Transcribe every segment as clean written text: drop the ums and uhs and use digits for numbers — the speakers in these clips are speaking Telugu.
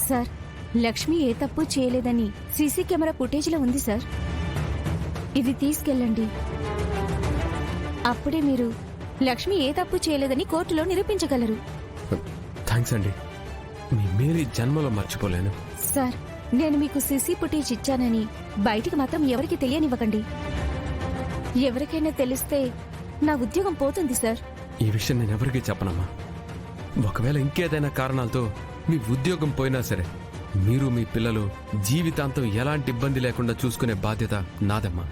సార్, లక్ష్మి ఏ తప్పు చేయలేదని సీసీ కెమెరా ఫుటేజ్లో ఉంది సార్. ఇది తీసుకెళ్ళండి. అప్పుడే మీరు లక్ష్మి ఏ తప్పు చేయలేదని కోర్టులో నిరూపించగలరు. థ్యాంక్స్ అండి, మీ మేరీ జన్మలో మర్చిపోలేను. సార్, నేను మీకు సీసీ ఫుటేజ్ ఇచ్చానని బయటికి మాత్రం ఎవరికి తెలియనివ్వకండి. ఎవరికైనా తెలిస్తే నా ఉద్యోగం పోతుంది సార్. ఈ విషయం నేను ఎవరికీ చెప్పనమ్మా. ఒకవేళ ఇంకేదైనా కారణాలతో మీ ఉద్యోగం పోయినా సరే మీరు మీ పిల్లలు జీవితాంతం ఎలాంటి ఇబ్బంది లేకుండా చూసుకునే బాధ్యత నాదమ్మా.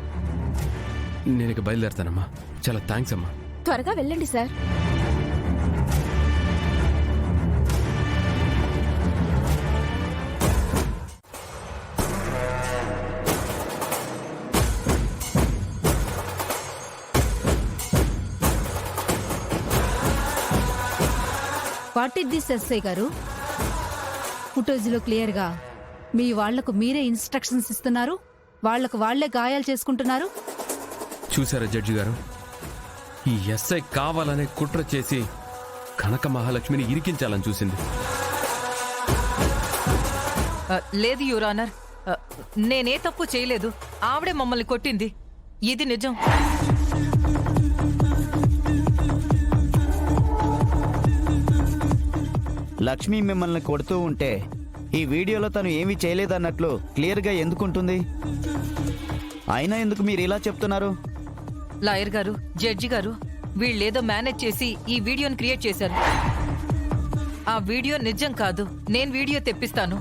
నేను ఇక బయలుదేరతానమ్మా. చాలా థ్యాంక్స్ అమ్మా. త్వరగా వెళ్ళండి sir. What is this SI గారు? ఫుటేజ్లో క్లియర్గా మీ వాళ్లకు మీరే ఇన్స్ట్రక్షన్స్ ఇస్తున్నారు, వాళ్లకు వాళ్లే గాయాలు చేసుకుంటున్నారు. చూసారా జడ్జి గారు, ఈ ఎస్ఐ కావాలనే కుట్ర చేసి కనక మహాలక్ష్మిని ఇరికించాలని చూసింది. లేదు యువర్ ఆనర్, నేనే తప్పు చేయలేదు. ఆవిడే మమ్మల్ని కొట్టింది. ఇది నిజం. లక్ష్మి మిమ్మల్ని కొడుతూ ఉంటే ఈ వీడియోలో తను ఏమీ చేయలేదన్నట్లు క్లియర్గా ఎందుకుంటుంది? అయినా ఎందుకు మీరు ఇలా చెప్తున్నారు? లాయర్ గారు, జడ్జి గారు, వీళ్ళేదో మేనేజ్ చేసి ఈ వీడియోని క్రియేట్ చేశారు. ఆ వీడియో నిజం కాదు. నేను వీడియో తెప్పిస్తాను.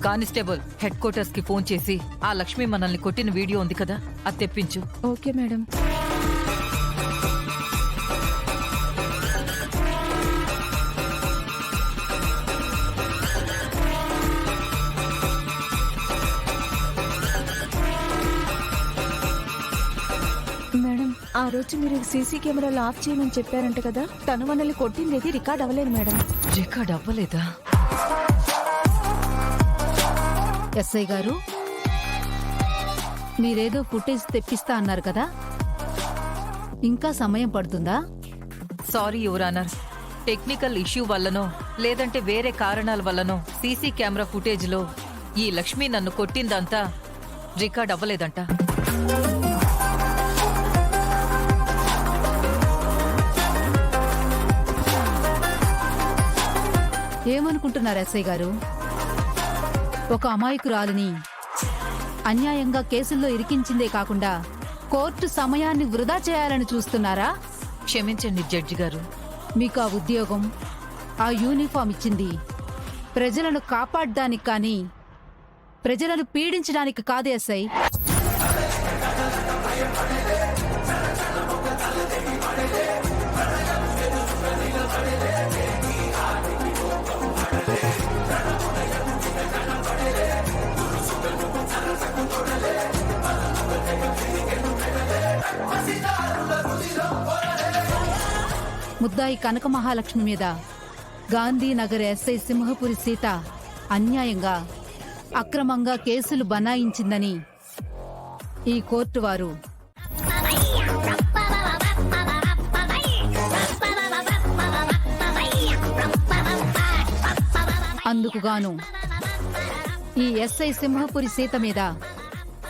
కానిస్టేబుల్, హెడ్ క్వార్టర్స్ కి ఫోన్ చేసి ఆ లక్ష్మి మనల్ని కొట్టిన వీడియో ఉంది కదా, అది తెప్పించు. Okay madam. మేడం, ఆ రోజు మీరు సీసీ కెమెరాలు ఆఫ్ చేయమని చెప్పారంట కదా, తను మనల్ని కొట్టింది రికార్డ్ అవ్వలేదు మేడం. రికార్డ్ అవ్వలేదా? ఎస్ఐ గారు, మీరేదో ఫుటేజ్ తెప్పిస్తా అన్నారు కదా, ఇంకా సమయం పడుతుందా? Sorry your honour, technical issue వల్లనో లేదంటే వేరే కారణాల వల్లనో సీసీ కెమెరా ఫుటేజ్ లో ఈ లక్ష్మి నన్ను కొట్టిందంతా రికార్డ్ అవ్వలేదంట. ఏమనుకుంటున్నారు ఎస్ఐ గారు? ఒక అమాయకురాలిని అన్యాయంగా కేసుల్లో ఇరికించిందే కాకుండా కోర్టు సమయాన్ని వృధా చేయాలని చూస్తున్నారా? క్షమించండి జడ్జి గారు. మీకు ఆ ఉద్యోగం, ఆ యూనిఫామ్ ఇచ్చింది ప్రజలను కాపాడడానికి కానీ ప్రజలను పీడించడానికి కాదు ఎస్ఐ. ముద్దాయి కనక మహాలక్ష్మి మీద గాంధీనగర్ ఎస్ఐ సింహపురి సీత అన్యాయంగా అక్రమంగా కేసులు బనాయించిందని ఈ కోర్టు వారు అందుకుగాను ఈ ఎస్ఐ సింహపురి సీత మీద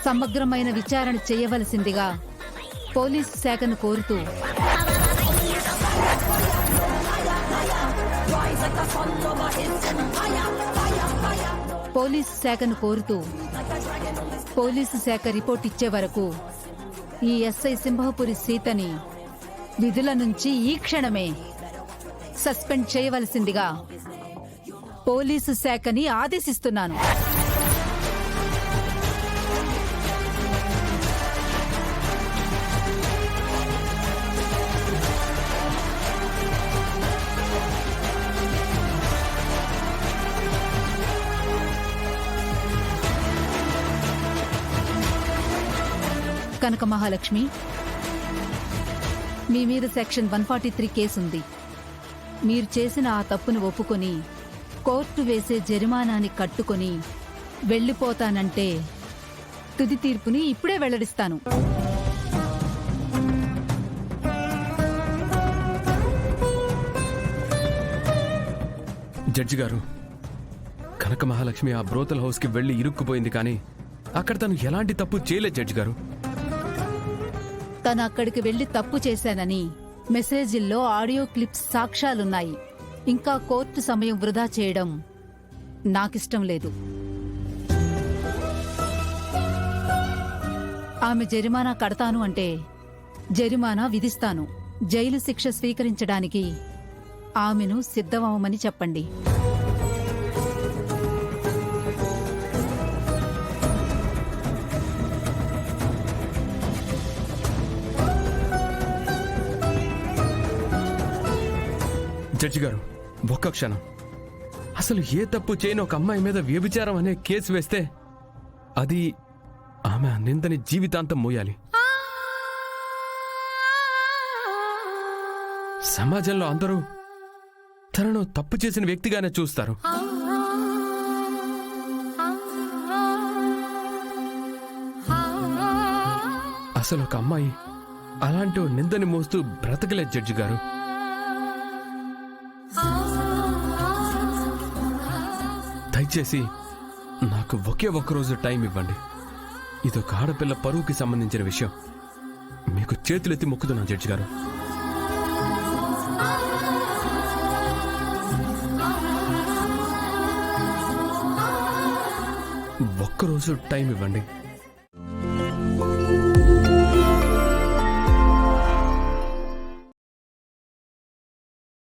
సమగ్రమైన విచారణ చేయవలసిందిగా పోలీసు శాఖను కోరుతూ పోలీసు శాఖ రిపోర్ట్ ఇచ్చే వరకు ఈ ఎస్ఐ సింహపురి సీతని విధుల నుంచి ఈ క్షణమే సస్పెండ్ చేయవలసిందిగా పోలీసు శాఖని ఆదేశిస్తున్నాను. కనక మహాలక్ష్మి, మీ మీద సెక్షన్ 143 కేసుంది. మీరు చేసిన ఆ తప్పును ఒప్పుకొని కోర్టు వేసే జరిమానాని కట్టుకొని వెళ్ళిపోతానంటే తుది తీర్పుని ఇప్పుడే వెల్లడిస్తాను. జడ్జి గారు, కనక మహాలక్ష్మి ఆ బ్రోతల్ హౌస్కి వెళ్ళి ఇరుక్కుపోయింది, కానీ అక్కడ తను ఎలాంటి తప్పు చేయలేదు జడ్జి గారు. తను అక్కడికి వెళ్లి తప్పు చేశానని మెసేజిల్లో ఆడియో క్లిప్స్ సాక్ష్యాలున్నాయి. ఇంకా కోర్టు సమయం వృధా చేయడం నాకిష్టం లేదు. ఆమె జరిమానా కడతాను అంటే జరిమానా విధిస్తాను. జైలు శిక్ష స్వీకరించడానికి ఆమెను సిద్ధమవమని చెప్పండి. జడ్జి గారు, ఒక్క క్షణం. అసలు ఏ తప్పు చేయని ఒక అమ్మాయి మీద వ్యభిచారం అనే కేసు వేస్తే అది ఆమె ఆ నిందని జీవితాంతం మోయాలి. సమాజంలో అందరూ తనను తప్పు చేసిన వ్యక్తిగానే చూస్తారు. అసలు ఒక అమ్మాయి అలాంటి ఓ నిందని మోస్తూ బ్రతకలేదు జడ్జి గారు. దయచేసి నాకు ఒకే ఒక్కరోజు టైం ఇవ్వండి. ఇదొక ఆడపిల్ల పరువుకి సంబంధించిన విషయం. మీకు చేతులెత్తి మొక్కుతున్నాను జడ్జి గారు. ఒక్కరోజు టైం ఇవ్వండి.